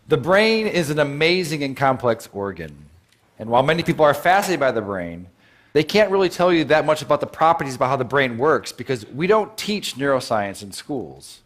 The brain is an amazing and complex organ. And while many people are fascinated by the brain, they can't really tell you that much about the properties about how the brain works because we don't teach neuroscience in schools.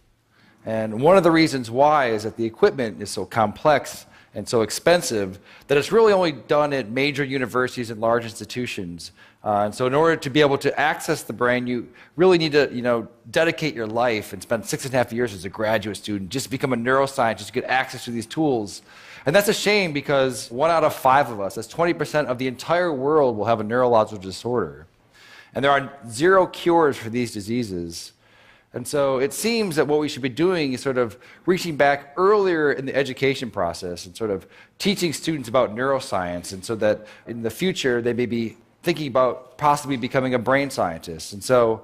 And one of the reasons why is that the equipment is so complex and so expensive that it's really only done at major universities and large institutions. And so in order to be able to access the brain, you really need to dedicate your life and spend 6.5 years as a graduate student just to become a neuroscientist to get access to these tools. And that's a shame because 1 out of 5 of us, that's 20% of the entire world, will have a neurological disorder. And there are 0 cures for these diseases. And so it seems that what we should be doing is sort of reaching back earlier in the education process and sort of teaching students about neuroscience, and so that in the future they may be thinking about possibly becoming a brain scientist. And so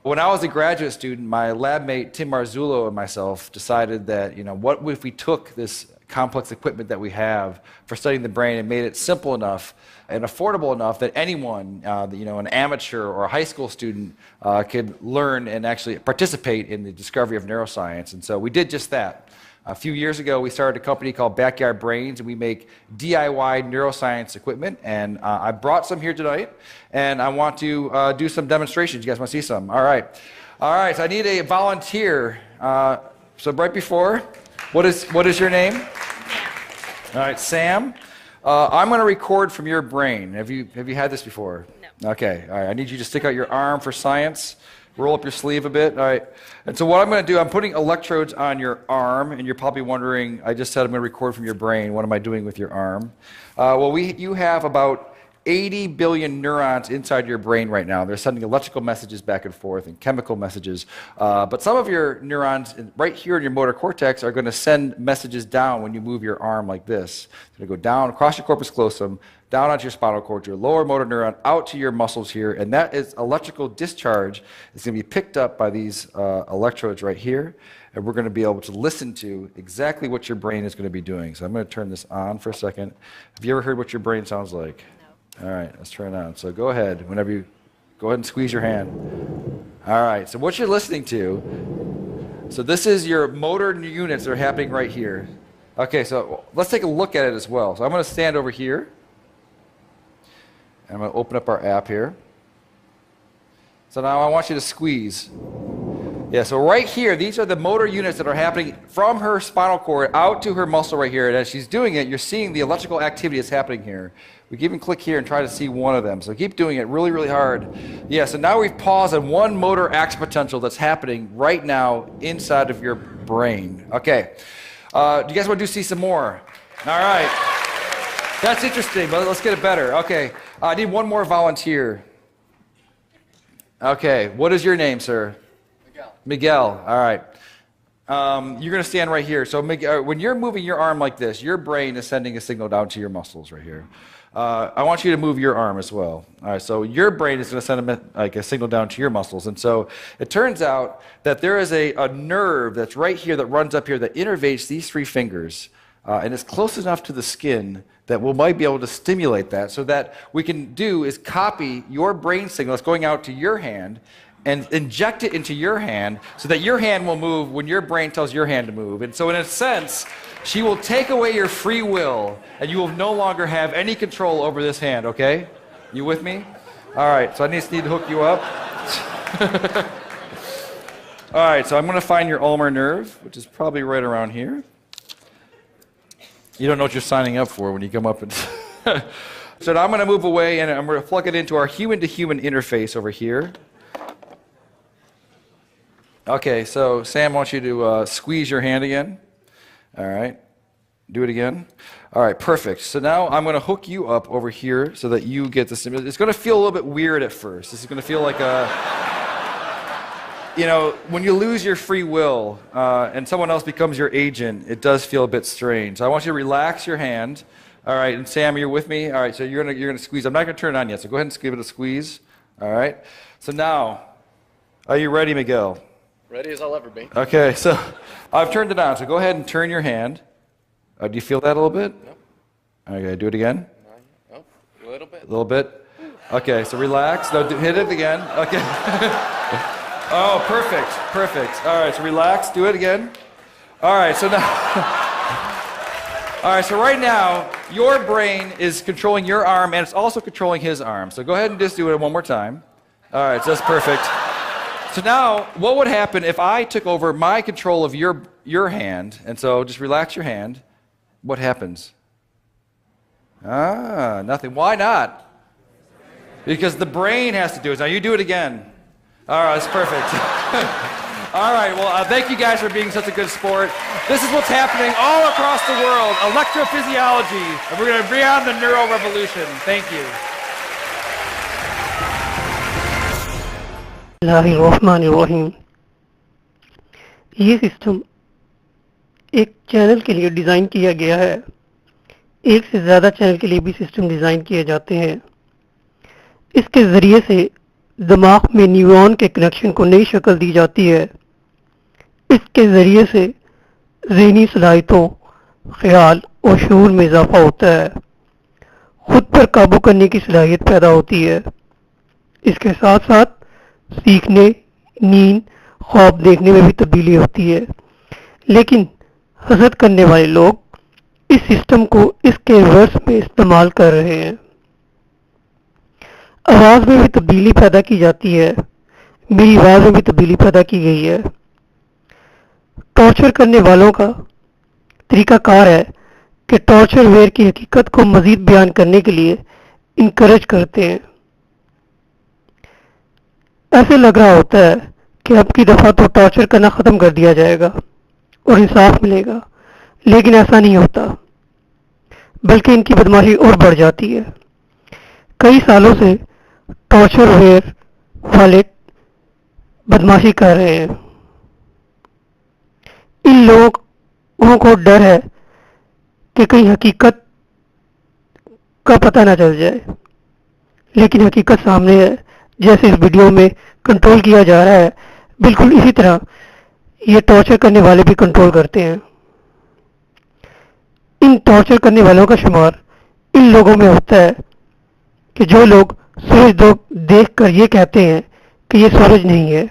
when I was a graduate student, my lab mate Tim Marzullo and myself decided that, what if we took this complex equipment that we have for studying the brain and made it simple enough and affordable enough that anyone, an amateur or a high school student, could learn and actually participate in the discovery of neuroscience. And so we did just that. A few years ago, we started a company called Backyard Brains, and we make DIY neuroscience equipment. And I brought some here tonight, and I want to do some demonstrations. You guys want to see some? All right. All right, so I need a volunteer. So right before, what is your name? Sam. All right, Sam. I'm going to record from your brain. Have you had this before? No. Okay. All right. I need you to stick out your arm for science. Roll up your sleeve a bit. All right. And so what I'm going to do, I'm putting electrodes on your arm, and you're probably wondering, I just said I'm going to record from your brain. What am I doing with your arm? You have about 80 billion neurons inside your brain right now. They're sending electrical messages back and forth and chemical messages. But some of your neurons right here in your motor cortex are going to send messages down when you move your arm like this. It's going to go down across your corpus callosum, down onto your spinal cord, your lower motor neuron, out to your muscles here. And that is electrical discharge. It's going to be picked up by these electrodes right here. And we're going to be able to listen to exactly what your brain is going to be doing. So I'm going to turn this on for a second. Have you ever heard what your brain sounds like? All right, let's turn it on. So go ahead, go ahead and squeeze your hand. All right, so what you're listening to, so this is your motor units that are happening right here. Okay, so let's take a look at it as well. So I'm going to stand over here. And I'm going to open up our app here. So now I want you to squeeze. Yeah, so right here, these are the motor units that are happening from her spinal cord out to her muscle right here. And as she's doing it, you're seeing the electrical activity that's happening here. We can even click here and try to see one of them. So keep doing it really, really hard. Yeah, so now we've paused on one motor action potential that's happening right now inside of your brain. Okay. Do you guys want to see some more? All right. That's interesting, but let's get it better. Okay. I need one more volunteer. Okay. What is your name, sir? Miguel. All right. You're going to stand right here. So Miguel, when you're moving your arm like this, your brain is sending a signal down to your muscles right here. I want you to move your arm as well. All right, so your brain is going to send a signal down to your muscles. And so it turns out that there is a nerve that's right here that runs up here that innervates these 3 fingers. And it's close enough to the skin that we might be able to stimulate that, so that we can do is copy your brain signal that's going out to your hand and inject it into your hand so that your hand will move when your brain tells your hand to move. And so in a sense, she will take away your free will, and you will no longer have any control over this hand, okay? You with me? All right, so I just need to hook you up. All right, so I'm going to find your ulnar nerve, which is probably right around here. You don't know what you're signing up for when you come up and... So now I'm going to move away, and I'm going to plug it into our human-to-human interface over here. Okay, so Sam wants you to squeeze your hand again. All right, do it again. All right, perfect. So now I'm going to hook you up over here so that you get the stimulus. It's going to feel a little bit weird at first. This is going to feel like when you lose your free will and someone else becomes your agent, it does feel a bit strange. So I want you to relax your hand. All right, and Sam, you're with me? All right, so you're gonna squeeze. I'm not going to turn it on yet, so go ahead and give it a squeeze. All right. So now, are you ready, Miguel? Ready as I'll ever be. Okay, so I've turned it on, so go ahead and turn your hand. Do you feel that a little bit? No. Okay, do it again. No, a little bit. A little bit? Okay, so relax. No, hit it again. Okay. Oh, perfect. All right, so relax. Do it again. All right, so now... All right, so right now, your brain is controlling your arm, and it's also controlling his arm. So go ahead and just do it one more time. All right, so that's perfect. So now, what would happen if I took over my control of your hand? And so just relax your hand. What happens? Nothing. Why not? Because the brain has to do it. Now you do it again. All right, that's perfect. All right, well, thank you guys for being such a good sport. This is what's happening all across the world, electrophysiology, and we're going to bring on the neuro revolution. Thank you. Bismillahirrahmanirrahim. یہ system ایک channel کے لیے design کیا گیا ہے. ایک سے زیادہ چینل کے لیے بھی سسٹم ڈیزائن کیے جاتے ہیں. اس کے ذریعے سے دماغ میں نیورون کے کنیکشن کو نئی شکل دی جاتی ہے. اس کے ذریعے سے ذہنی صلاحیتوں، خیال اور شعور میں اضافہ ہوتا ہے. خود پر قابو کرنے کی صلاحیت پیدا ہوتی ہے. اس کے ساتھ ساتھ سیکھنے، نیند، خواب دیکھنے میں بھی تبدیلی ہوتی ہے. لیکن حسد کرنے والے لوگ اس سسٹم کو اس کے ریورس میں استعمال کر رہے ہیں. آواز میں بھی تبدیلی پیدا کی جاتی ہے. میری آواز میں بھی تبدیلی پیدا کی گئی ہے. ٹارچر کرنے والوں کا طریقہ کار ہے کہ ٹارچر ویئر کی حقیقت کو مزید بیان کرنے کے لیے انکریج کرتے ہیں. ایسے لگ رہا ہوتا ہے کہ اب کی دفعہ تو ٹارچر کرنا ختم کر دیا جائے گا اور انصاف ملے گا، لیکن ایسا نہیں ہوتا، بلکہ ان کی بدماشی اور بڑھ جاتی ہے. کئی سالوں سے ٹارچر ویئر والے بدماشی کر رہے ہیں. ان لوگوں کو ڈر ہے کہ کہیں حقیقت کا پتہ نہ چل جائے، لیکن حقیقت سامنے ہے. جیسے اس ویڈیو میں کنٹرول کیا جا رہا ہے، بالکل اسی طرح یہ ٹارچر کرنے والے بھی کنٹرول کرتے ہیں. ان ٹارچر کرنے والوں کا شمار ان لوگوں میں ہوتا ہے کہ جو لوگ سورج دیکھ کر یہ کہتے ہیں کہ یہ سورج نہیں ہے.